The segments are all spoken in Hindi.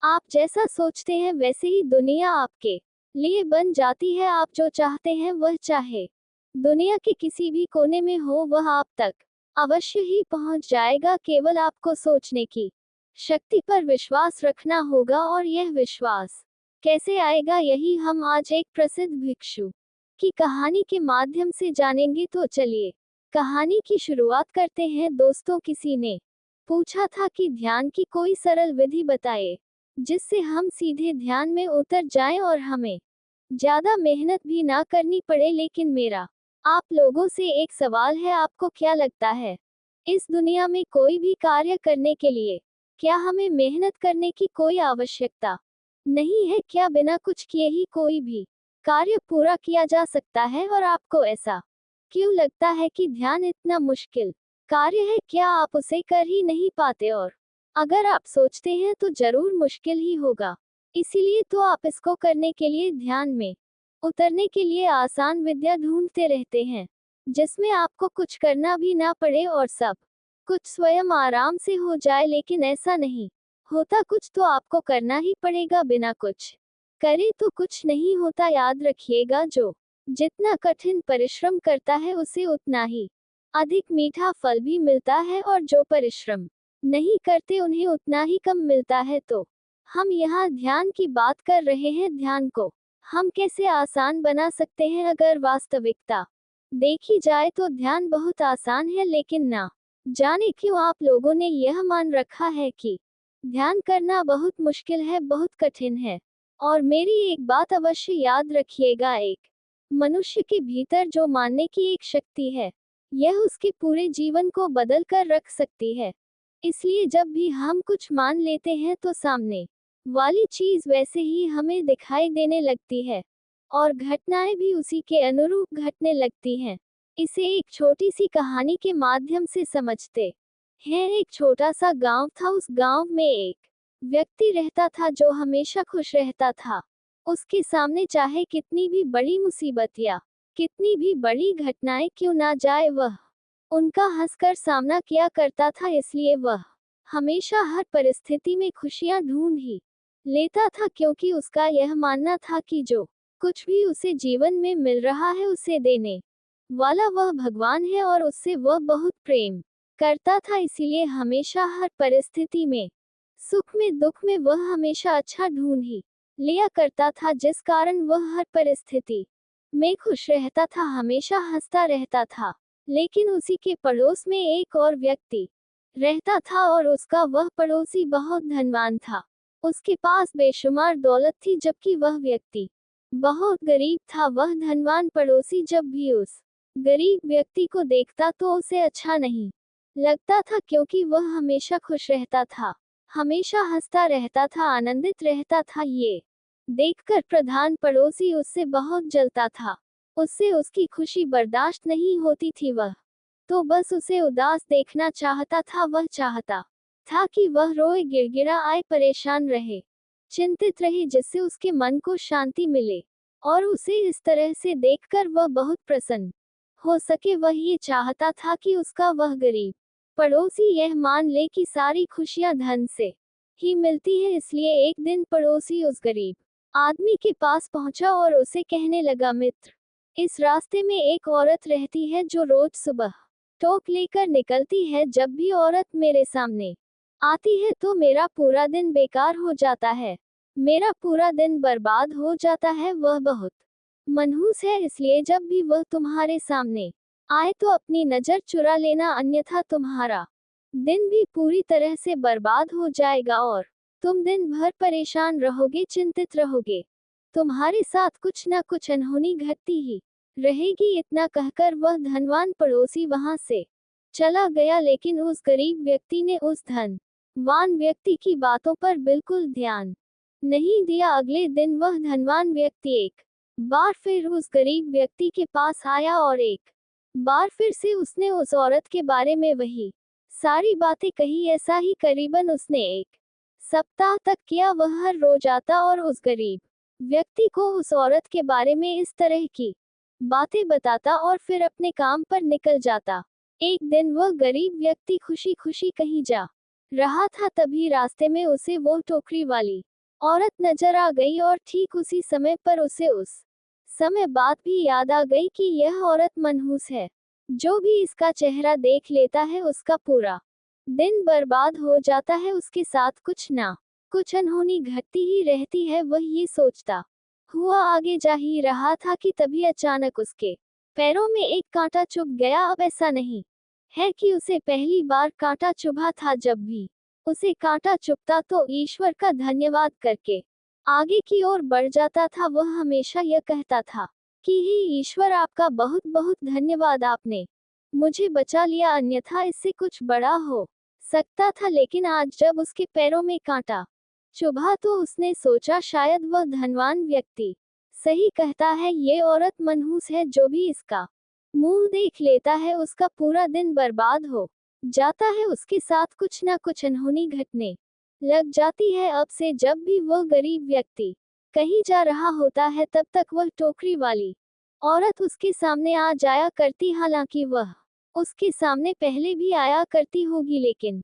आप जैसा सोचते हैं वैसे ही दुनिया आपके लिए बन जाती है। आप जो चाहते हैं वह चाहे दुनिया के किसी भी कोने में हो वह आप तक अवश्य ही पहुंच जाएगा। केवल आपको सोचने की शक्ति पर विश्वास रखना होगा। और यह विश्वास कैसे आएगा, यही हम आज एक प्रसिद्ध भिक्षु की कहानी के माध्यम से जानेंगे। तो चलिए कहानी की शुरुआत करते हैं। दोस्तों, किसी ने पूछा था कि ध्यान की कोई सरल विधि बताए जिससे हम सीधे ध्यान में उतर जाएं और हमें ज्यादा मेहनत भी ना करनी पड़े। लेकिन मेरा आप लोगों से एक सवाल है, आपको क्या लगता है इस दुनिया में कोई भी कार्य करने के लिए क्या हमें मेहनत करने की कोई आवश्यकता नहीं है? क्या बिना कुछ किए ही कोई भी कार्य पूरा किया जा सकता है? और आपको ऐसा क्यों लगता है कि ध्यान इतना मुश्किल कार्य है? क्या आप उसे कर ही नहीं पाते? और अगर आप सोचते हैं तो जरूर मुश्किल ही होगा। इसीलिए तो आप इसको करने के लिए, ध्यान में उतरने के लिए आसान विद्या ढूंढते रहते हैं जिसमें आपको कुछ करना भी ना पड़े और सब कुछ स्वयं आराम से हो जाए। लेकिन ऐसा नहीं होता, कुछ तो आपको करना ही पड़ेगा। बिना कुछ करे तो कुछ नहीं होता। याद रखिएगा, जो जितना कठिन परिश्रम करता है उसे उतना ही अधिक मीठा फल भी मिलता है, और जो परिश्रम नहीं करते उन्हें उतना ही कम मिलता है। तो हम यहाँ ध्यान की बात कर रहे हैं। ध्यान को हम कैसे आसान बना सकते हैं? अगर वास्तविकता देखी जाए तो ध्यान बहुत आसान है, लेकिन ना जाने क्यों आप लोगों ने यह मान रखा है कि ध्यान करना बहुत मुश्किल है, बहुत कठिन है। और मेरी एक बात अवश्य याद रखिएगा, एक मनुष्य के भीतर जो मानने की एक शक्ति है, यह उसके पूरे जीवन को बदल कर रख सकती है। इसलिए जब भी हम कुछ मान लेते हैं तो सामने वाली चीज वैसे ही हमें दिखाई देने लगती है और घटनाएं भी उसी के अनुरूप घटने लगती हैं। इसे एक छोटी सी कहानी के माध्यम से समझते हैं। एक छोटा सा गांव था। उस गांव में एक व्यक्ति रहता था जो हमेशा खुश रहता था। उसके सामने चाहे कितनी भी बड़ी मुसीबत या कितनी भी बड़ी घटनाएं क्यों ना जाए, वह उनका हंसकर सामना किया करता था। इसलिए वह हमेशा हर परिस्थिति में खुशियां ढूंढ ही लेता था, क्योंकि उसका यह मानना था कि जो कुछ भी उसे जीवन में मिल रहा है उसे देने वाला वह भगवान है और उससे वह बहुत प्रेम करता था। इसीलिए हमेशा हर परिस्थिति में, सुख में दुख में, वह हमेशा अच्छा ढूंढ ही लिया करता था, जिस कारण वह हर परिस्थिति में खुश रहता था, हमेशा हंसता रहता था। लेकिन उसी के पड़ोस में एक और व्यक्ति रहता था और उसका वह पड़ोसी बहुत धनवान था। उसके पास बेशुमार दौलत थी, जबकि वह व्यक्ति बहुत गरीब था। वह धनवान पड़ोसी जब भी उस गरीब व्यक्ति को देखता तो उसे अच्छा नहीं लगता था, क्योंकि वह हमेशा खुश रहता था, हमेशा हंसता रहता था, आनंदित रहता था। ये देखकर प्रधान पड़ोसी उससे बहुत जलता था। उससे उसकी खुशी बर्दाश्त नहीं होती थी। वह तो बस उसे उदास देखना चाहता था। वह चाहता था कि वह रोए, गिड़गिड़ाए, परेशान रहे, चिंतित रहे, जिससे उसके मन को शांति मिले और उसे इस तरह से देखकर वह बहुत प्रसन्न हो सके। वह ये चाहता था कि उसका वह गरीब पड़ोसी यह मान ले कि सारी खुशियां धन से ही मिलती है। इसलिए एक दिन पड़ोसी उस गरीब आदमी के पास पहुंचा और उसे कहने लगा, मित्र, इस रास्ते में एक औरत रहती है जो रोज सुबह टोक लेकर निकलती है। जब भी औरत मेरे सामने आती है तो मेरा पूरा दिन बेकार हो जाता है, मेरा पूरा दिन बर्बाद हो जाता है। वह बहुत मनहूस है, इसलिए जब भी वह तुम्हारे सामने आए तो अपनी नजर चुरा लेना, अन्यथा तुम्हारा दिन भी पूरी तरह से बर्बाद हो जाएगा और तुम दिन भर परेशान रहोगे, चिंतित रहोगे। तुम्हारे साथ कुछ न कुछ अनहोनी घटती ही रहेगी। इतना कहकर वह धनवान पड़ोसी वहां से चला गया। लेकिन उस गरीब व्यक्ति ने उस धनवान व्यक्ति की बातों पर बिल्कुल ध्यान नहीं दिया। अगले दिन वह धनवान व्यक्ति एक बार फिर उस गरीब व्यक्ति के पास आया और एक बार फिर से उसने उस औरत के बारे में वही सारी बातें कही। ऐसा ही करीबन उसने एक सप्ताह तक किया। वह हर रोज आता और उस गरीब व्यक्ति को उस औरत के बारे में इस तरह की बातें बताता और फिर अपने काम पर निकल जाता। एक दिन वह गरीब व्यक्ति खुशी खुशी कहीं जा रहा था, तभी रास्ते में उसे वो टोकरी वाली औरत नजर आ गई और ठीक उसी समय पर उसे उस समय बात भी याद आ गई कि यह औरत मनहूस है। जो भी इसका चेहरा देख लेता है उसका पूरा दिन बर्बाद हो जाता है, उसके साथ कुछ ना कुछ अनहोनी घटती ही रहती है। वह ये सोचता हुआ आगे जा ही रहा था कि तभी अचानक उसके पैरों में एक कांटा चुभ गया। अब ऐसा नहीं है कि उसे पहली बार कांटा चुभा था, जब भी उसे कांटा चुभता तो ईश्वर का धन्यवाद करके आगे की ओर बढ़ जाता था। वह हमेशा यह कहता था कि हे ईश्वर, आपका बहुत बहुत धन्यवाद, आपने मुझे बचा लिया, अन्यथा इससे कुछ बड़ा हो सकता था। लेकिन आज जब उसके पैरों में कांटा चुभा तो उसने सोचा शायद वह धनवान व्यक्ति सही कहता है, ये औरत मनहूस है। जो भी इसका मुंह देख लेता है उसका पूरा दिन बर्बाद हो जाता है, उसके साथ कुछ ना कुछ अनहोनी घटने लग जाती है। अब से जब भी वह गरीब व्यक्ति कहीं जा रहा होता है तब तक वह टोकरी वाली औरत उसके सामने आ जाया करती। हालांकि वह उसके सामने पहले भी आया करती होगी, लेकिन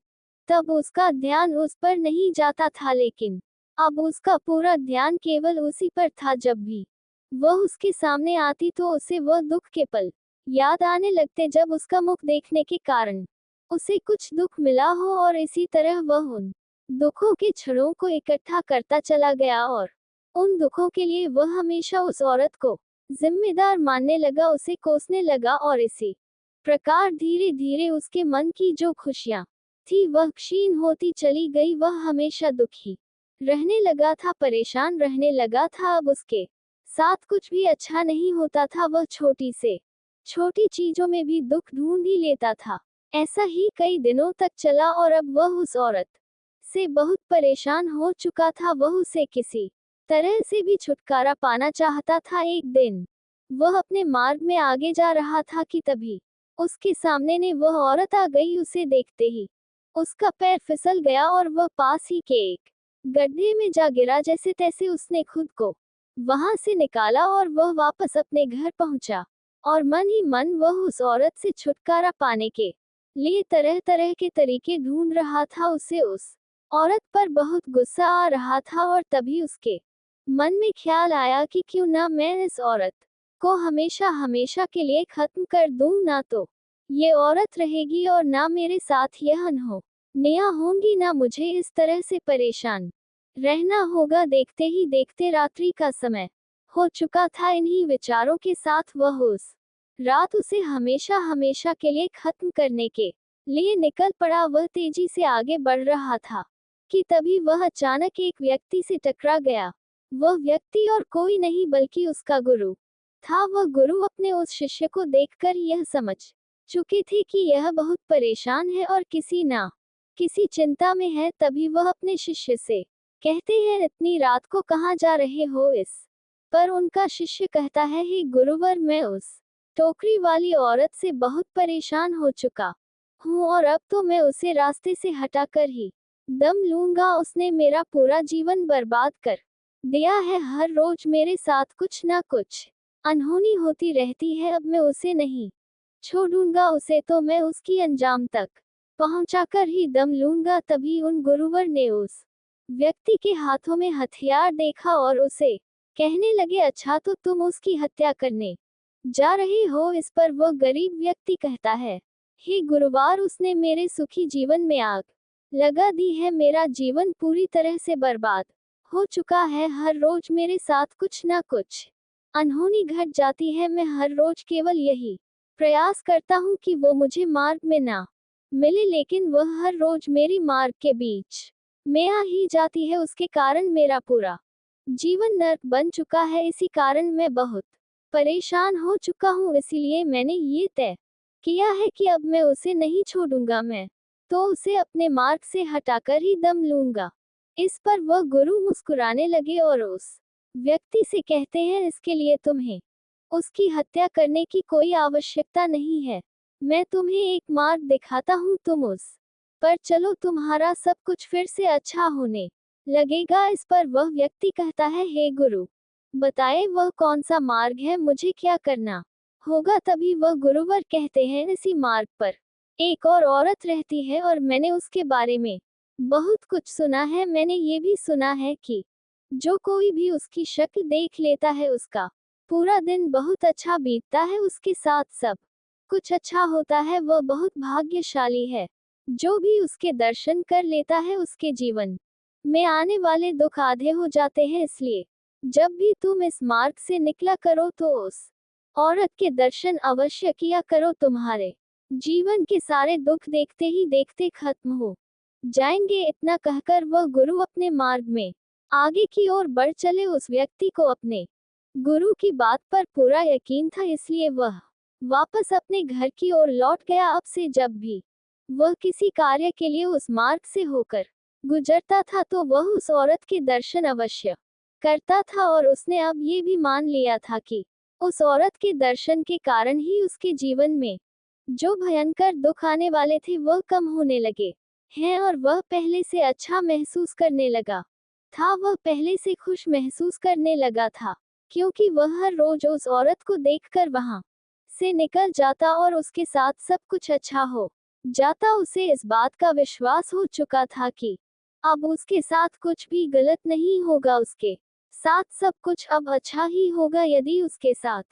तब उसका ध्यान उस पर नहीं जाता था। लेकिन अब उसका पूरा ध्यान केवल उसी पर था। जब भी वह उसके सामने आती तो उसे वह दुख के पल याद आने लगते जब उसका मुख देखने के कारण उसे कुछ दुख मिला हो, और इसी तरह वह उन दुखों के छड़ों को इकट्ठा करता चला गया और उन दुखों के लिए वह हमेशा उस औरत को जिम्मेदार मानने लगा, उसे कोसने लगा, और इसी प्रकार धीरे धीरे उसके मन की जो खुशियां थी वह क्षीण होती चली गई। वह हमेशा दुखी रहने लगा था, परेशान रहने लगा था। अब उसके साथ कुछ भी अच्छा नहीं होता था, वह छोटी से छोटी चीजों में भी दुख ढूंढ ही लेता था। ऐसा ही कई दिनों तक चला और अब वह उस औरत से बहुत परेशान हो चुका था। वह उसे किसी तरह से भी छुटकारा पाना चाहता था। एक दिन वह अपने मार्ग में आगे जा रहा था कि तभी उसके सामने ने वह औरत आ गई। उसे देखते ही उसका पैर फिसल गया और वह पास ही के एक गड्ढे में जा गिरा। जैसे तैसे उसने खुद को वहां से निकाला और वह वापस अपने घर पहुंचा और मन ही मन वह उस औरत से छुटकारा पाने के लिए तरह तरह के तरीके ढूंढ रहा था। उसे उस औरत पर बहुत गुस्सा आ रहा था और तभी उसके मन में ख्याल आया कि क्यों ना मैं इस औरत को हमेशा हमेशा के लिए खत्म कर दूं, ना तो ये औरत रहेगी और ना मेरे साथ यह अनहोनियां होंगी, ना मुझे इस तरह से परेशान रहना होगा। देखते ही देखते रात्रि का समय हो चुका था। इन्हीं विचारों के साथ वह उस रात उसे हमेशा हमेशा के लिए खत्म करने के लिए निकल पड़ा। वह तेजी से आगे बढ़ रहा था कि तभी वह अचानक एक व्यक्ति से टकरा गया। वह व्यक्ति और कोई नहीं बल्कि उसका गुरु था। वह गुरु अपने उस शिष्य को देखकर यह समझ चुके थे कि यह बहुत परेशान है और किसी ना किसी चिंता में है। तभी वह अपने शिष्य से कहते हैं, इतनी रात को कहाँ जा रहे हो? इस पर उनका शिष्य कहता है, हे गुरुवर, मैं उस टोकरी वाली औरत से बहुत परेशान हो चुका हूँ और अब तो मैं उसे रास्ते से हटाकर ही दम लूंगा। उसने मेरा पूरा जीवन बर्बाद कर दिया है। हर रोज मेरे साथ कुछ ना कुछ अनहोनी होती रहती है। अब मैं उसे नहीं छोड़ूंगा, उसे तो मैं उसकी अंजाम तक पहुंचाकर ही दम लूंगा। तभी उन गुरुवर ने उस व्यक्ति के हाथों में हथियार देखा और उसे कहने लगे, अच्छा तो तुम उसकी हत्या करने जा रहे हो? इस पर वह गरीब व्यक्ति कहता है, हे गुरुवार, उसने मेरे सुखी जीवन में आग लगा दी है। मेरा जीवन पूरी तरह से बर्बाद हो चुका है। हर रोज मेरे साथ कुछ ना कुछ अनहोनी घट जाती है। मैं हर रोज केवल यही प्रयास करता हूँ कि वो मुझे मार्ग में ना मिले, लेकिन वह हर रोज मेरी मार्ग के बीच में आ ही जाती है। उसके कारण मेरा पूरा जीवन नर्क बन चुका है। इसी कारण मैं बहुत परेशान हो चुका हूँ। इसीलिए मैंने ये तय किया है कि अब मैं उसे नहीं छोड़ूंगा, मैं तो उसे अपने मार्ग से हटाकर ही दम लूंगा। इस पर वह गुरु मुस्कुराने लगे और उस व्यक्ति से कहते हैं, इसके लिए तुम्हें उसकी हत्या करने की कोई आवश्यकता नहीं है। मैं तुम्हें एक मार्ग दिखाता हूँ, तुम उस पर चलो, तुम्हारा सब कुछ फिर से अच्छा होने लगेगा। इस पर वह व्यक्ति कहता है, हे गुरु, बताए वह कौन सा मार्ग है, मुझे क्या करना होगा? तभी वह गुरुवर कहते हैं, इसी मार्ग पर एक और औरत रहती है और मैंने उसके बारे में बहुत कुछ सुना है। मैंने ये भी सुना है कि जो कोई भी उसकी शक्ल देख लेता है उसका पूरा दिन बहुत अच्छा बीतता है, उसके साथ सब कुछ अच्छा होता है, वह बहुत भाग्यशाली है। जो भी उसके दर्शन कर लेता है उसके जीवन में आने वाले दुख आधे हो जाते हैं। इसलिए जब भी तुम इस मार्ग से निकला करो तो उस औरत के दर्शन अवश्य किया करो, तुम्हारे जीवन के सारे दुख देखते ही देखते खत्म हो जाएंगे। इतना कहकर वह गुरु अपने मार्ग में आगे की ओर बढ़ चले। उस व्यक्ति को अपने गुरु की बात पर पूरा यकीन था, इसलिए वह वापस अपने घर की ओर लौट गया। अब से जब भी वह किसी कार्य के लिए उस मार्ग से होकर गुजरता था तो वह उस औरत के दर्शन अवश्य करता था, और उसने अब ये भी मान लिया था कि उस औरत के दर्शन के कारण ही उसके जीवन में जो भयंकर दुख आने वाले थे वह कम होने लगे हैं, और वह पहले से अच्छा महसूस करने लगा था। वह पहले से खुश महसूस करने लगा था, क्योंकि वह हर रोज उस औरत को देखकर वहां से निकल जाता और उसके साथ सब कुछ अच्छा हो जाता। उसे इस बात का विश्वास हो चुका था कि अब उसके साथ कुछ भी गलत नहीं होगा, उसके साथ सब कुछ अब अच्छा ही होगा। यदि उसके साथ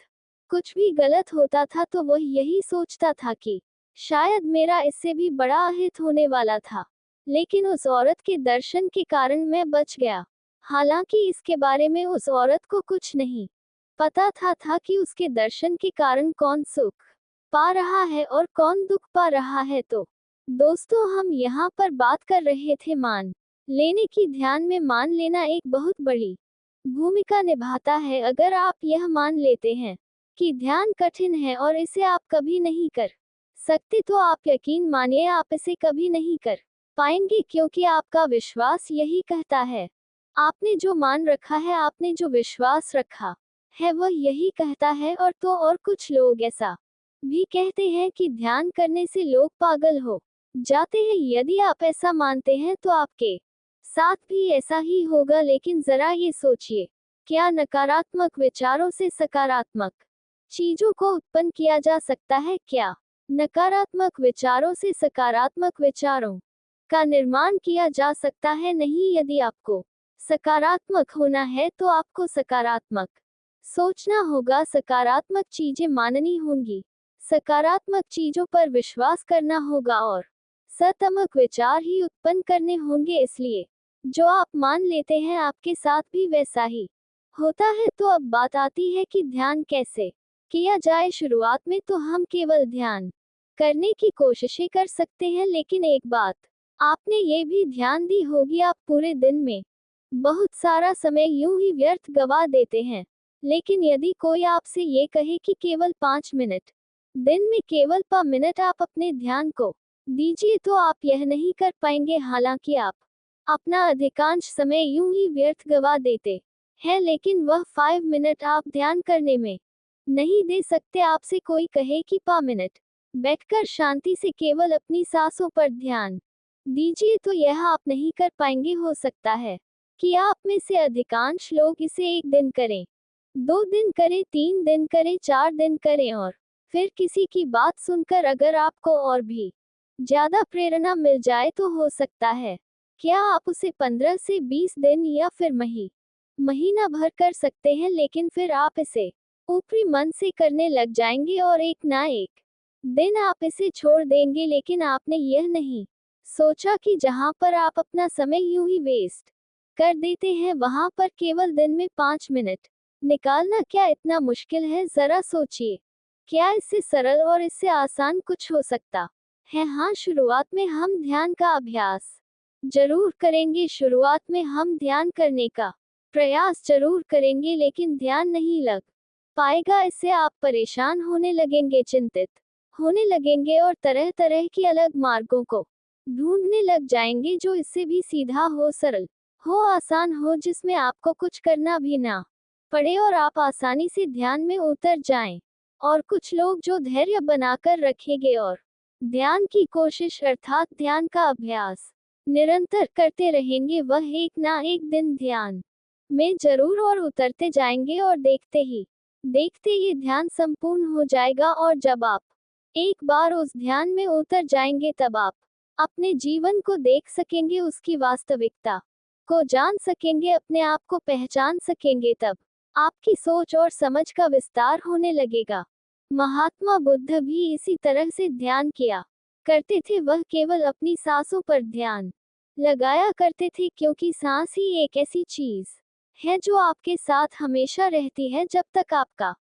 कुछ भी गलत होता था तो वह यही सोचता था कि शायद मेरा इससे भी बड़ा अहित होने वाला था, लेकिन उस औरत के दर्शन के कारण मैं बच गया। हालांकि इसके बारे में उस औरत को कुछ नहीं पता था कि उसके दर्शन के कारण कौन सुख पा रहा है और कौन दुख पा रहा है। तो दोस्तों, हम यहाँ पर बात कर रहे थे मान लेने की। ध्यान में मान लेना एक बहुत बड़ी भूमिका निभाता है। अगर आप यह मान लेते हैं कि ध्यान कठिन है और इसे आप कभी नहीं कर सकते, तो आप यकीन मानिए आप इसे कभी नहीं कर पाएंगे, क्योंकि आपका विश्वास यही कहता है। आपने जो मान रखा है, आपने जो विश्वास रखा है, वह यही कहता है। और तो और कुछ लोग ऐसा भी कहते हैं कि ध्यान करने से लोग पागल हो जाते हैं। यदि आप ऐसा मानते हैं तो आपके साथ भी ऐसा ही होगा। लेकिन जरा ये सोचिए, क्या नकारात्मक विचारों से सकारात्मक चीजों को उत्पन्न किया जा सकता है? क्या नकारात्मक विचारों से सकारात्मक विचारों का निर्माण किया जा सकता है? नहीं। यदि आपको सकारात्मक होना है तो आपको सकारात्मक सोचना होगा, सकारात्मक चीजें माननी होंगी, सकारात्मक चीजों पर विश्वास करना होगा और सकारात्मक विचार ही उत्पन्न करने होंगे। इसलिए जो आप मान लेते हैं आपके साथ भी वैसा ही होता है। तो अब बात आती है कि ध्यान कैसे किया जाए। शुरुआत में तो हम केवल ध्यान करने की कोशिशें कर सकते हैं, लेकिन एक बात आपने ये भी ध्यान दी होगी, आप पूरे दिन में बहुत सारा समय यूं ही व्यर्थ गवा देते हैं। लेकिन यदि कोई आपसे ये कहे कि केवल 5 मिनट दिन में केवल 5 मिनट आप अपने ध्यान को दीजिए, तो आप यह नहीं कर पाएंगे। हालांकि आप अपना अधिकांश समय यूं ही व्यर्थ गवा देते हैं, लेकिन वह 5 मिनट आप ध्यान करने में नहीं दे सकते। आपसे कोई कहे कि 5 मिनट बैठकर शांति से केवल अपनी सांसों पर ध्यान दीजिए, तो यह आप नहीं कर पाएंगे। हो सकता है कि आप में से अधिकांश लोग इसे 1 दिन करें, 2 दिन करें, 3 दिन करें, 4 दिन करें, और फिर किसी की बात सुनकर अगर आपको और भी ज्यादा प्रेरणा मिल जाए तो हो सकता है क्या आप उसे 15 से 20 दिन या फिर महीना भर कर सकते हैं। लेकिन फिर आप इसे ऊपरी मन से करने लग जाएंगे और एक ना एक दिन आप इसे छोड़ देंगे। लेकिन आपने यह नहीं सोचा कि जहां पर आप अपना समय यूं ही वेस्ट कर देते हैं, वहां पर केवल दिन में 5 मिनट निकालना क्या इतना मुश्किल है? जरा सोचिए, क्या इससे सरल और इससे आसान कुछ हो सकता है? हाँ, शुरुआत में हम ध्यान का अभ्यास जरूर करेंगे, शुरुआत में हम ध्यान करने का प्रयास जरूर करेंगे, लेकिन ध्यान नहीं लग पाएगा। इससे आप परेशान होने लगेंगे, चिंतित होने लगेंगे और तरह तरह की अलग मार्गों को ढूंढने लग जाएंगे जो इससे भी सीधा हो, सरल हो, आसान हो, जिसमें आपको कुछ करना भी ना पड़े और आप आसानी से ध्यान में उतर जाएं। और कुछ लोग जो धैर्य बनाकर रखेंगे और ध्यान की कोशिश अर्थात ध्यान का अभ्यास निरंतर करते रहेंगे, वह एक ना एक दिन ध्यान में जरूर और उतरते जाएंगे, और देखते ही देखते ये ध्यान संपूर्ण हो जाएगा। और जब आप एक बार उस ध्यान में उतर जाएंगे तब आप अपने जीवन को देख सकेंगे, उसकी वास्तविकता को जान सकेंगे, अपने आप को पहचान सकेंगे, तब आपकी सोच और समझ का विस्तार होने लगेगा। महात्मा बुद्ध भी इसी तरह से ध्यान किया करते थे। वह केवल अपनी सांसों पर ध्यान लगाया करते थे, क्योंकि सांस ही एक ऐसी चीज है जो आपके साथ हमेशा रहती है। जब तक आपका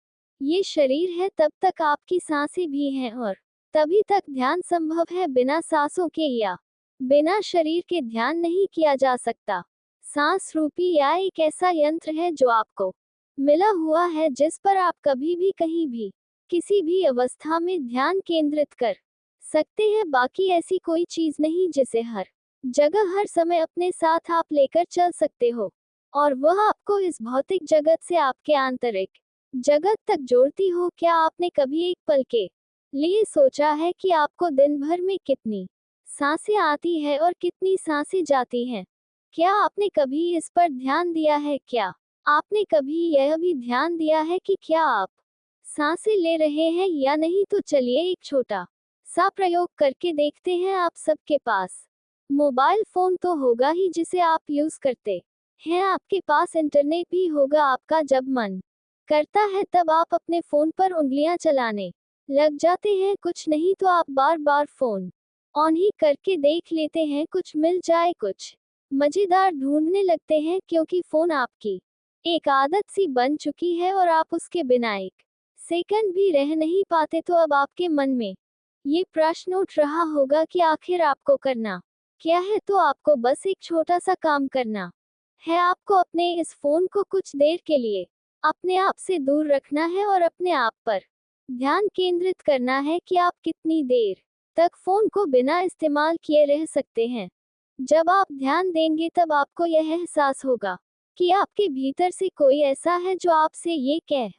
ये शरीर है तब तक आपकी सांसें भी हैं, और तभी तक ध्यान संभव है। बिना सांसों के या बिना शरीर के ध्यान नहीं किया जा सकता। सांस रूपी या एक ऐसा यंत्र है जो आपको मिला हुआ है, जिस पर आप कभी भी कहीं भी किसी भी अवस्था में ध्यान केंद्रित कर सकते हैं। बाकी ऐसी कोई चीज नहीं जिसे हर जगह हर समय अपने साथ आप लेकर चल सकते हो, और वह आपको इस भौतिक जगत से आपके आंतरिक जगत तक जोड़ती हो। क्या आपने कभी एक पल के लिए सोचा है कि आपको दिन भर में कितनी सांसें आती है और कितनी सांसें जाती हैं? क्या आपने कभी इस पर ध्यान दिया है? क्या आपने कभी यह भी ध्यान दिया है कि क्या आप सांसें ले रहे हैं या नहीं? तो चलिए एक छोटा सा प्रयोग करके देखते हैं। आप सबके पास मोबाइल फोन तो होगा ही जिसे आप यूज करते हैं। आपके पास इंटरनेट भी होगा। आपका जब मन करता है तब आप अपने फोन पर उंगलियां चलाने लग जाते हैं। कुछ नहीं तो आप बार बार फोन ऑन ही करके देख लेते हैं, कुछ मिल जाए, कुछ मजेदार ढूंढने लगते हैं, क्योंकि फोन आपकी एक आदत सी बन चुकी है और आप उसके बिना एक सेकंड भी रह नहीं पाते। तो अब आपके मन में ये प्रश्न उठ रहा होगा कि आखिर आपको करना क्या है? तो आपको बस एक छोटा सा काम करना है। आपको अपने इस फोन को कुछ देर के लिए अपने आप से दूर रखना है और अपने आप पर ध्यान केंद्रित करना है कि आप कितनी देर तक फोन को बिना इस्तेमाल किए रह सकते हैं। जब आप ध्यान देंगे तब आपको यह एहसास होगा कि आपके भीतर से कोई ऐसा है जो आपसे ये कह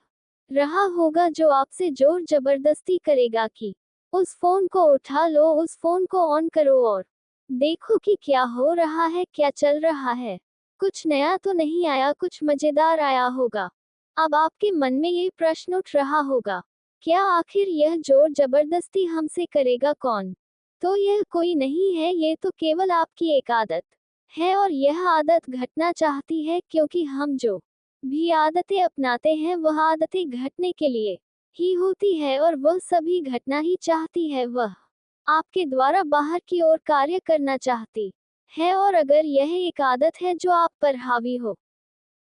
रहा होगा, जो आपसे जोर जबरदस्ती करेगा कि उस फोन को उठा लो, उस फोन को ऑन करो और देखो कि क्या हो रहा है, क्या चल रहा है। कुछ नया तो नहीं आया, कुछ मजेदार आया होगा। अब आपके मन में ये प्रश्न उठ रहा होगा, क्या आखिर यह जोर जबरदस्ती हमसे करेगा कौन? तो यह कोई नहीं है, ये तो केवल आपकी एक आदत है, और यह आदत घटना चाहती है, क्योंकि हम जो भी आदतें अपनाते हैं वह आदतें घटने के लिए ही होती है, और वह सभी घटना ही चाहती है। वह आपके द्वारा बाहर की ओर कार्य करना चाहती है, और अगर यह एक आदत है जो आप पर हावी हो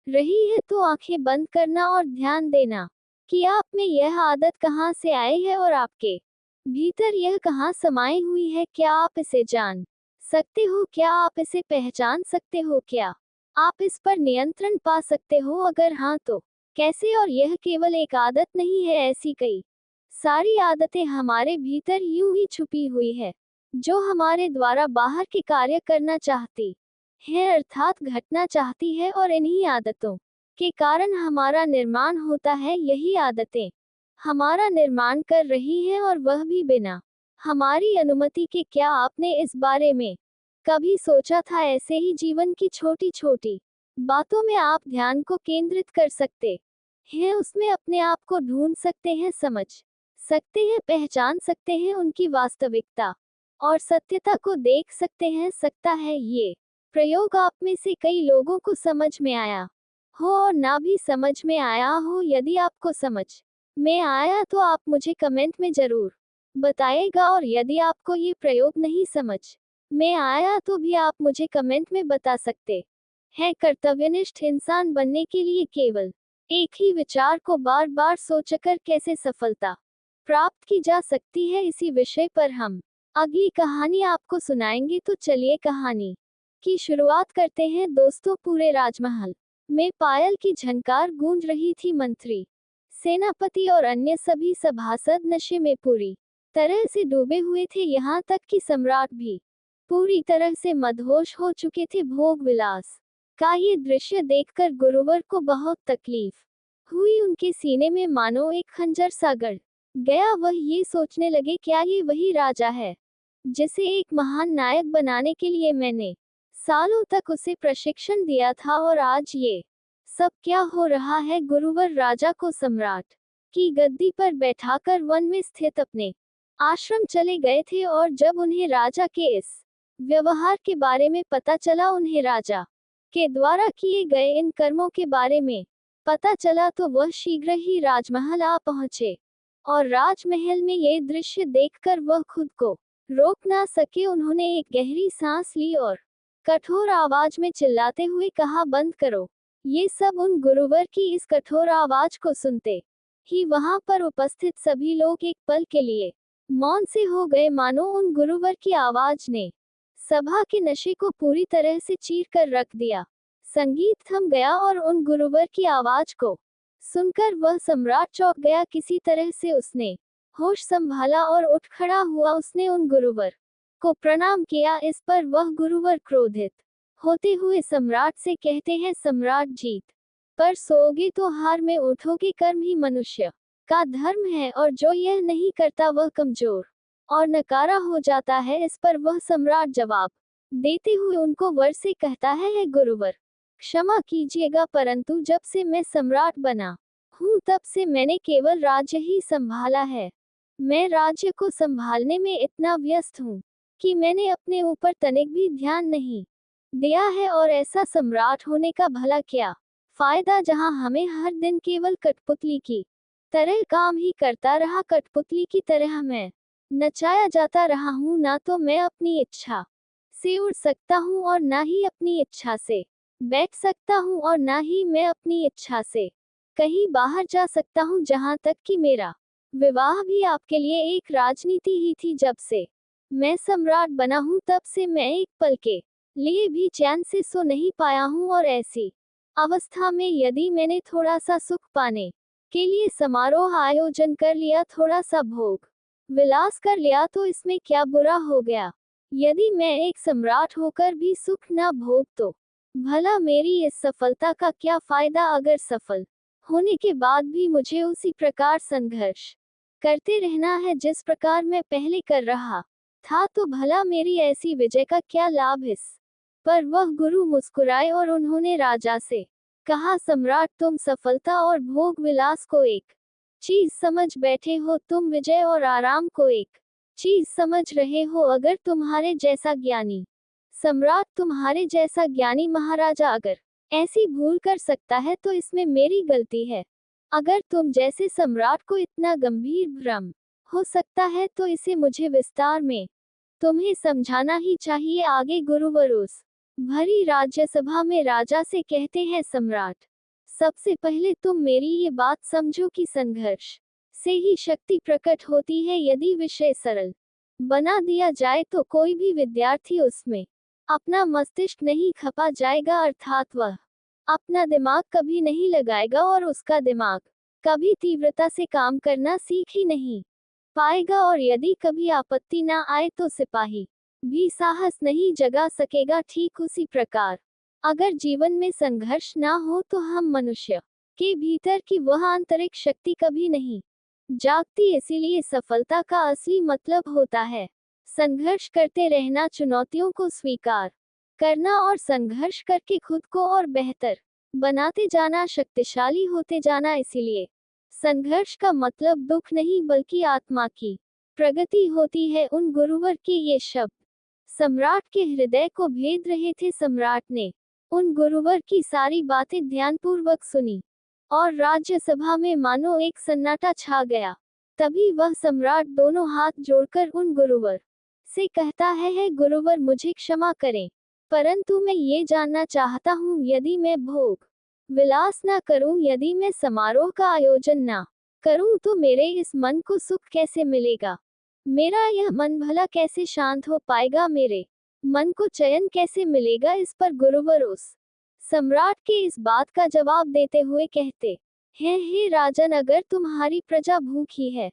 रही है तो आंखें बंद करना और ध्यान देना कि आप में यह आदत कहाँ से आई है और आपके भीतर यह कहाँ समाई हुई है। क्या आप इसे जान सकते हो? क्या आप इसे पहचान सकते हो? क्या आप इस पर नियंत्रण पा सकते हो? अगर हाँ तो कैसे? और यह केवल एक आदत नहीं है, ऐसी कई सारी आदतें हमारे भीतर यूं ही छुपी हुई है, जो हमारे द्वारा बाहर के कार्य करना चाहती है, अर्थात घटना चाहती है, और इन्हीं आदतों के कारण हमारा निर्माण होता है। यही आदतें हमारा निर्माण कर रही हैं, और वह भी बिना हमारी अनुमति के। क्या आपने इस बारे में कभी सोचा था? ऐसे ही जीवन की छोटी छोटी बातों में आप ध्यान को केंद्रित कर सकते हैं, उसमें अपने आप को ढूंढ सकते हैं, समझ सकते हैं, पहचान सकते हैं, उनकी वास्तविकता और सत्यता को देख सकते हैं। सकता है ये प्रयोग आप में से कई लोगों को समझ में आया हो और ना भी समझ में आया हो। यदि आपको समझ में आया तो आप मुझे कमेंट में जरूर बताइएगा, और यदि आपको ये प्रयोग नहीं समझ में आया तो भी आप मुझे कमेंट में बता सकते हैं। कर्तव्यनिष्ठ इंसान बनने के लिए केवल एक ही विचार को बार बार सोचकर कैसे सफलता प्राप्त की जा सकती है, इसी विषय पर हम अगली कहानी आपको सुनाएंगे। तो चलिए कहानी की शुरुआत करते हैं। दोस्तों, पूरे राजमहल में पायल की झनकार गूंज रही थी। मंत्री, सेनापति और अन्य सभी सभासद नशे में पूरी तरह से डूबे हुए थे, यहाँ तक कि सम्राट भी पूरी तरह से मदहोश हो चुके थे। भोग विलास का ये दृश्य देखकर गुरुवर को बहुत तकलीफ हुई। उनके सीने में मानो एक खंजर सा गड़ गया। वह ये सोचने लगे, क्या ये वही राजा है जिसे एक महान नायक बनाने के लिए मैंने सालों तक उसे प्रशिक्षण दिया था, और आज ये सब क्या हो रहा है? गुरुवर राजा को सम्राट की गद्दी पर बैठाकर वन में स्थित अपने आश्रम चले गए थे, और जब उन्हें राजा के इस व्यवहार के बारे में पता चला, उन्हें राजा के द्वारा किए गए इन कर्मों के बारे में पता चला तो वह शीघ्र ही राजमहल आ पहुंचे, और राजमहल में ये दृश्य देखकर वह खुद को रोक ना सके। उन्होंने एक गहरी सांस ली और कठोर आवाज में चिल्लाते हुए कहा, बंद करो। ये सब उन गुरुवर की इस कठोर आवाज को सुनते ही वहां पर उपस्थित सभी लोग एक पल के लिए मौन से हो गए, मानो उन गुरुवर की आवाज ने सभा के नशे को पूरी तरह से चीर कर रख दिया। संगीत थम गया और उन गुरुवर की आवाज को सुनकर वह सम्राट चौंक गया। किसी तरह से उसने होश संभाला और उठ खड़ा हुआ। उसने उन गुरुवर को प्रणाम किया। इस पर वह गुरुवर क्रोधित होते हुए सम्राट से कहते हैं, सम्राट, जीत पर सोओगे तो हार में उठोगे। कर्म ही मनुष्य का धर्म है और जो यह नहीं करता वह कमजोर और नकारा हो जाता है। इस पर वह सम्राट जवाब देते हुए उनको वर से कहता है, गुरुवर, क्षमा कीजिएगा, परंतु जब से मैं सम्राट बना हूँ तब से मैंने केवल राज्य ही संभाला है। मैं राज्य को संभालने में इतना व्यस्त हूँ कि मैंने अपने ऊपर तनिक भी ध्यान नहीं दिया है, और ऐसा सम्राट होने का भला क्या फायदा जहाँ हमें हर दिन केवल कठपुतली की तरह काम ही करता रहा। कठपुतली की तरह मैं नचाया जाता रहा हूँ। ना तो मैं अपनी इच्छा से उड़ सकता हूँ और ना ही अपनी इच्छा से बैठ सकता हूँ, और ना ही मैं अपनी इच्छा से कहीं बाहर जा सकता हूँ। जहाँ तक कि मेरा विवाह भी आपके लिए एक राजनीति ही थी। जब से मैं सम्राट बना हूँ तब से मैं एक पल के लिए भी चैन से सो नहीं पाया हूँ, और ऐसी अवस्था में यदि मैंने थोड़ा सा सुख पाने के लिए समारोह आयोजन कर लिया, थोड़ा सा भोग विलास कर लिया, तो इसमें क्या बुरा हो गया। यदि मैं एक सम्राट होकर भी सुख न भोग तो भला मेरी इस सफलता का क्या फायदा। अगर सफल होने के बाद भी मुझे उसी प्रकार संघर्ष करते रहना है जिस प्रकार मैं पहले कर रहा था, तो भला मेरी ऐसी विजय का क्या लाभ। इस पर वह गुरु मुस्कुराए और उन्होंने राजा से कहा, सम्राट, तुम सफलता और भोग विलास को एक चीज समझ बैठे हो, तुम विजय और आराम को एक चीज समझ रहे हो। अगर तुम्हारे जैसा ज्ञानी सम्राट, तुम्हारे जैसा ज्ञानी महाराजा अगर ऐसी भूल कर सकता है तो इसमें मेरी गलती है। अगर तुम जैसे सम्राट को इतना गंभीर भ्रम हो सकता है तो इसे मुझे विस्तार में तुम्हें समझाना ही चाहिए। आगे गुरुवर उस भरी राज्यसभा में राजा से कहते हैं, सम्राट, सबसे पहले तुम मेरी ये बात समझो कि संघर्ष से ही शक्ति प्रकट होती है। यदि विषय सरल बना दिया जाए तो कोई भी विद्यार्थी उसमें अपना मस्तिष्क नहीं खपा जाएगा, अर्थात वह अपना दिमाग कभी नहीं लगाएगा और उसका दिमाग कभी तीव्रता से काम करना सीख ही नहीं पाएगा। और यदि कभी आपत्ति ना आए तो सिपाही भी साहस नहीं जगा सकेगा। ठीक उसी प्रकार अगर जीवन में संघर्ष ना हो तो हम मनुष्य के भीतर की वह आंतरिक शक्ति कभी नहीं जागती। इसीलिए सफलता का असली मतलब होता है संघर्ष करते रहना, चुनौतियों को स्वीकार करना और संघर्ष करके खुद को और बेहतर बनाते जाना, शक्तिशाली होते जाना। इसीलिए संघर्ष का मतलब दुख नहीं बल्कि आत्मा की प्रगति होती है। उन गुरुवर के ये शब्द सम्राट के हृदय को भेद रहे थे। सम्राट ने उन गुरुवर की सारी बातें ध्यानपूर्वक सुनी और राज्यसभा में मानो एक सन्नाटा छा गया। तभी वह सम्राट दोनों हाथ जोड़कर उन गुरुवर से कहता है, गुरुवर, मुझे क्षमा करें, परंतु मैं ये जानना चाहता हूँ, यदि मैं भोग विलास ना करूं, यदि मैं समारोह का आयोजन ना करूं, तो मेरे इस मन को सुख कैसे मिलेगा। मेरा यह मन भला कैसे शांत हो पाएगा। मेरे मन को चयन कैसे मिलेगा। इस पर गुरुवर उस सम्राट के इस बात का जवाब देते हुए कहते हैं, हे राजन, अगर तुम्हारी प्रजा भूखी है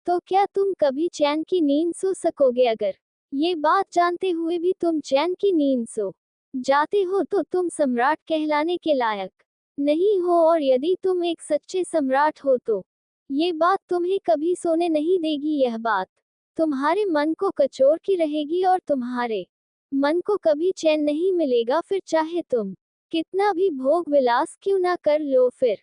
तो क्या तुम कभी चैन की नींद सो सकोगे। अगर ये बात जानते हुए भी तुम चैन की नींद सो जाते हो तो तुम सम्राट कहलाने के लायक नहीं हो। और यदि तुम एक सच्चे सम्राट हो तो ये बात तुम्हें कभी सोने नहीं देगी। यह बात तुम्हारे मन को कचोरती रहेगी और तुम्हारे मन को कभी चैन नहीं मिलेगा। फिर चाहे तुम कितना भी भोग विलास क्यों ना कर लो, फिर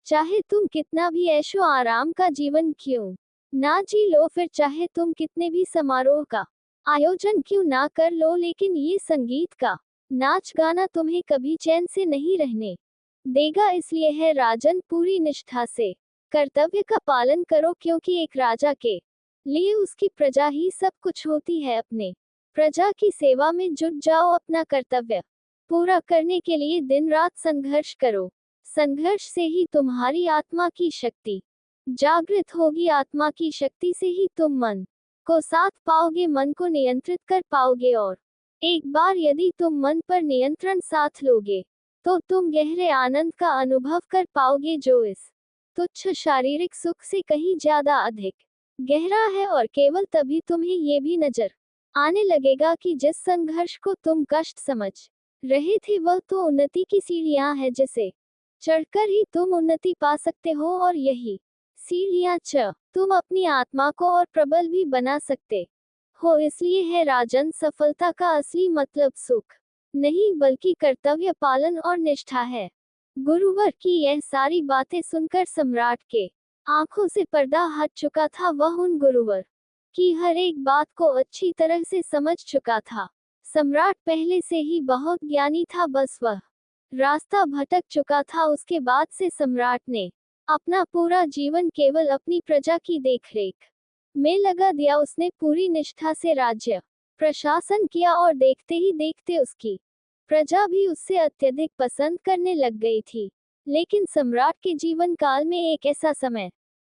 चाहे तुम कितना भी ऐशो आराम का जीवन क्यों ना जी लो, फिर चाहे तुम कितने भी समारोह का आयोजन क्यों ना कर लो, लेकिन ये संगीत का नाच गाना तुम्हें कभी चैन से नहीं रहने देगा। इसलिए है राजन, पूरी निष्ठा से कर्तव्य का पालन करो, क्योंकि एक राजा के लिए उसकी प्रजा ही सब कुछ होती है। अपने प्रजा की सेवा में जुट जाओ, अपना कर्तव्य पूरा करने के लिए दिन रात संघर्ष करो। संघर्ष से ही तुम्हारी आत्मा की शक्ति जागृत होगी, आत्मा की शक्ति से ही तुम मन को साथ पाओगे, मन को नियंत्रित कर पाओगे। और एक बार यदि तुम मन पर नियंत्रण साथ लोगे तो तुम गहरे आनंद का अनुभव कर पाओगे, जो इस तुच्छ शारीरिक सुख से कहीं ज्यादा अधिक गहरा है। और केवल तभी तुम्हें ये भी नजर आने लगेगा कि जिस संघर्ष को तुम कष्ट समझ रहे थे वह तो उन्नति की सीढ़ियां है, जिसे चढ़कर ही तुम उन्नति पा सकते हो। और यही सीढ़ियां तुम अपनी आत्मा को और प्रबल भी बना सकते हो। इसलिए है राजन, सफलता का असली मतलब सुख नहीं बल्कि कर्तव्य पालन और निष्ठा है। गुरुवर की यह सारी बातें सुनकर सम्राट के आंखों से पर्दा हट चुका था। वह उन गुरुवर की हर एक बात को अच्छी तरह से समझ चुका था। सम्राट पहले से ही बहुत ज्ञानी था, बस वह रास्ता भटक चुका था। उसके बाद से सम्राट ने अपना पूरा जीवन केवल अपनी प्रजा की देखरेख में लगा दिया। उसने पूरी निष्ठा से राज्य प्रशासन किया और देखते ही देखते उसकी प्रजा भी उससे अत्यधिक पसंद करने लग गई थी। लेकिन सम्राट के जीवन काल में एक ऐसा समय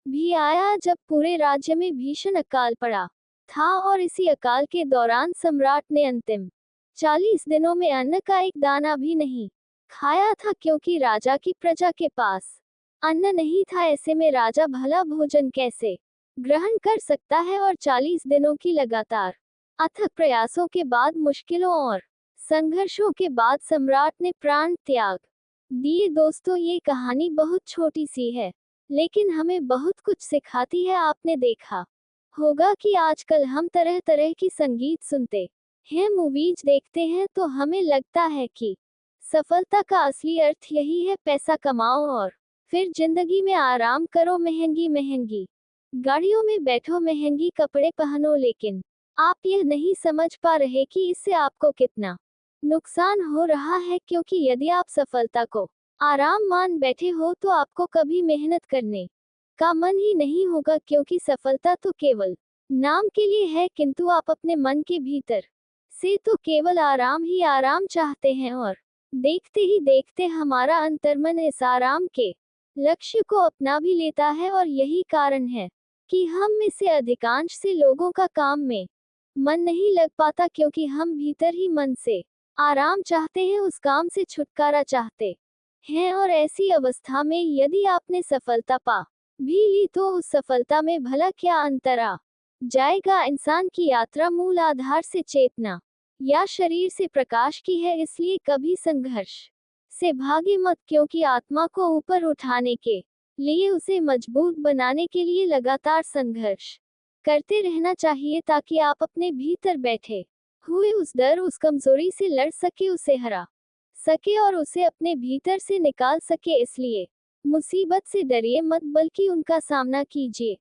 भी आया जब पूरे राज्य में भीषण अकाल पड़ा था, और इसी अकाल के दौरान सम्राट ने अंतिम 40 दिनों में अन्न का एक दाना भी नहीं खाया था, क्योंकि राजा की प्रजा के पास अन्न नहीं था। ऐसे में राजा भला भोजन कैसे ग्रहण कर सकता है। और 40 दिनों की लगातार अथक प्रयासों के बाद, मुश्किलों और संघर्षों के बाद सम्राट ने प्राण त्याग दिए। दोस्तों, ये कहानी बहुत छोटी सी है लेकिन हमें बहुत कुछ सिखाती है। आपने देखा होगा कि आजकल हम तरह तरह की संगीत सुनते हैं, मूवीज देखते हैं, तो हमें लगता है कि सफलता का असली अर्थ यही है, पैसा कमाओ और फिर जिंदगी में आराम करो, महंगी महंगी गाड़ियों में बैठो, महंगी कपड़े पहनो। लेकिन आप यह नहीं समझ पा रहे कि इससे आपको कितना नुकसान हो रहा है, क्योंकि यदि आप सफलता को आराम मान बैठे हो तो आपको कभी मेहनत करने का मन ही नहीं होगा, क्योंकि सफलता तो केवल नाम के लिए है, किंतु आप अपने मन के भीतर से तो केवल आराम ही आराम चाहते हैं। और देखते ही देखते हमारा अंतर्मन इस आराम के लक्ष्य को अपना भी लेता है। और यही कारण है कि हम में से अधिकांश से लोगों का काम में मन नहीं लग पाता, क्योंकि हम भीतर ही मन से आराम चाहते हैं, उस काम से छुटकारा चाहते हैं। और ऐसी अवस्था में यदि आपने सफलता पा भी ली तो उस सफलता में भला क्या अंतर आ जाएगा। इंसान की यात्रा मूल आधार से चेतना या शरीर से प्रकाश की है। इसलिए कभी संघर्ष से भागे मत, क्योंकि आत्मा को ऊपर उठाने के लिए, उसे मजबूत बनाने के लिए लगातार संघर्ष करते रहना चाहिए, ताकि आप अपने भीतर बैठे हुए उस डर, उस कमजोरी से लड़ सके, उसे हरा सके और उसे अपने भीतर से निकाल सके। इसलिए मुसीबत से डरिए मत, बल्कि उनका सामना कीजिए,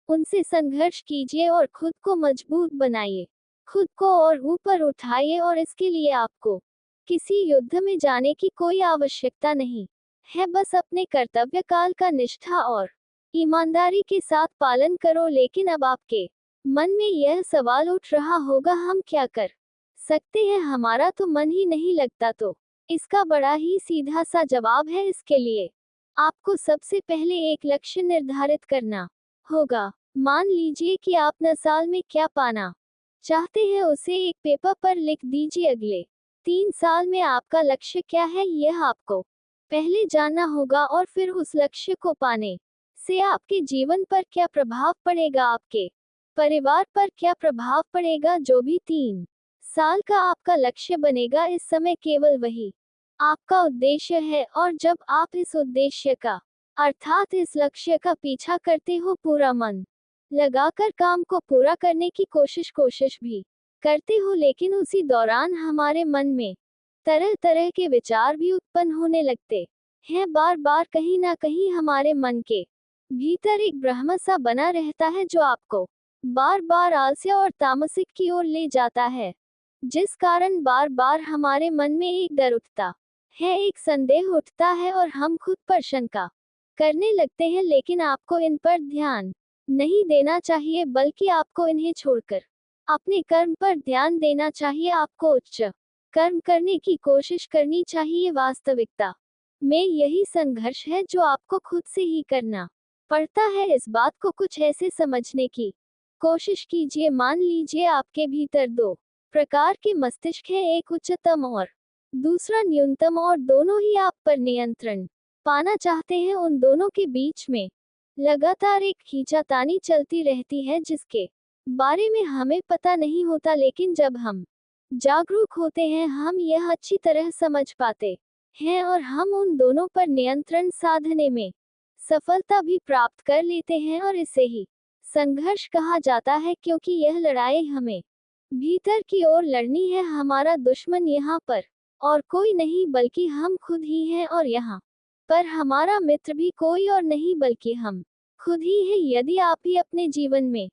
उनसे संघर्ष कीजिए और खुद को मजबूत बनाइए, खुद को और ऊपर उठाइए। और इसके लिए आपको किसी युद्ध में जाने की कोई आवश्यकता नहीं है, बस अपने कर्तव्य काल का निष्ठा और ईमानदारी के साथ पालन करो। लेकिन अब आपके मन में यह सवाल उठ रहा होगा, हम क्या कर सकते हैं, हमारा तो मन ही नहीं लगता। तो इसका बड़ा ही सीधा सा जवाब है। इसके लिए आपको सबसे पहले एक लक्ष्य निर्धारित करना होगा। मान लीजिए कि आप 9 साल में क्या पाना चाहते हैं, उसे एक पेपर पर लिख दीजिए। अगले 3 साल में आपका लक्ष्य क्या है, यह आपको पहले जानना होगा। और फिर उस लक्ष्य को पाने से आपके जीवन पर क्या प्रभाव पड़ेगा, आपके परिवार पर क्या प्रभाव पड़ेगा। जो भी 3 साल का आपका लक्ष्य बनेगा, इस समय केवल वही आपका उद्देश्य है। और जब आप इस उद्देश्य का अर्थात इस लक्ष्य का पीछा करते हो, पूरा मन लगाकर काम को पूरा करने की कोशिश भी करते हो, लेकिन उसी दौरान हमारे मन में तरह तरह के विचार भी उत्पन्न होने लगते हैं। बार बार कहीं ना कहीं हमारे मन के भीतर एक ब्रह्म सा बना रहता है, जो आपको बार बार आलस्य और तामसिक की ओर ले जाता है। जिस कारण बार बार हमारे मन में एक डर उठता है, एक संदेह उठता है और हम खुद पर शंका करने लगते हैं। लेकिन आपको इन पर ध्यान नहीं देना चाहिए, बल्कि आपको इन्हें छोड़कर अपने कर्म पर ध्यान देना चाहिए। आपको उच्च कर्म करने की कोशिश करनी चाहिए। वास्तविकता में यही संघर्ष है जो आपको खुद से ही करना पड़ता है। इस बात को कुछ ऐसे समझने की कोशिश कीजिए। मान लीजिए आपके भीतर दो प्रकार के मस्तिष्क है, एक उच्चतम और दूसरा न्यूनतम, और दोनों ही आप पर नियंत्रण पाना चाहते हैं। उन दोनों के बीच में लगातार एक खींचातानी चलती रहती है जिसके बारे में हमें पता नहीं होता, लेकिन जब हम जागरूक होते हैं हम यह अच्छी तरह समझ पाते हैं और हम उन दोनों पर नियंत्रण साधने में सफलता भी प्राप्त कर लेते हैं। और इसे ही संघर्ष कहा जाता है, क्योंकि यह लड़ाई हमें भीतर की ओर लड़नी है। हमारा दुश्मन यहाँ पर और कोई नहीं बल्कि हम खुद ही हैं, और यहाँ पर हमारा मित्र भी कोई और नहीं बल्कि हम खुद ही हैं। यदि आप ही अपने जीवन में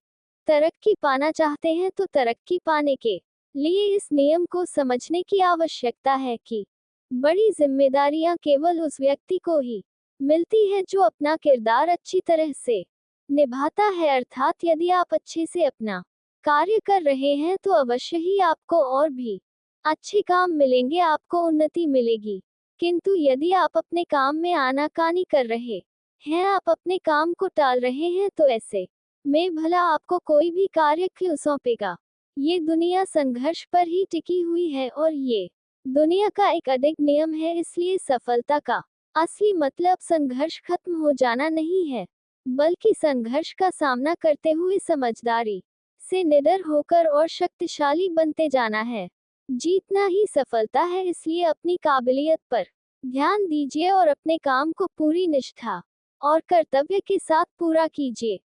तरक्की पाना चाहते हैं तो तरक्की पाने के लिए इस नियम को समझने की आवश्यकता है कि बड़ी जिम्मेदारियां केवल उस व्यक्ति को ही मिलती है जो अपना किरदार अच्छी तरह से निभाता है। अर्थात यदि आप अच्छे से अपना कार्य कर रहे हैं तो अवश्य ही आपको और भी अच्छे काम मिलेंगे, आपको उन्नति मिलेगी। किंतु यदि आप अपने काम में आनाकानी कर रहे हैं, आप अपने काम को टाल रहे हैं, तो ऐसे में भला आपको कोई भी कार्य क्यों सौंपेगा। ये दुनिया संघर्ष पर ही टिकी हुई है और ये दुनिया का एक अडिग नियम है। इसलिए सफलता का असली मतलब संघर्ष खत्म हो जाना नहीं है, बल्कि संघर्ष का सामना करते हुए समझदारी से निडर होकर और शक्तिशाली बनते जाना है। जीतना ही सफलता है। इसलिए अपनी काबिलियत पर ध्यान दीजिए और अपने काम को पूरी निष्ठा और कर्तव्य के साथ पूरा कीजिए।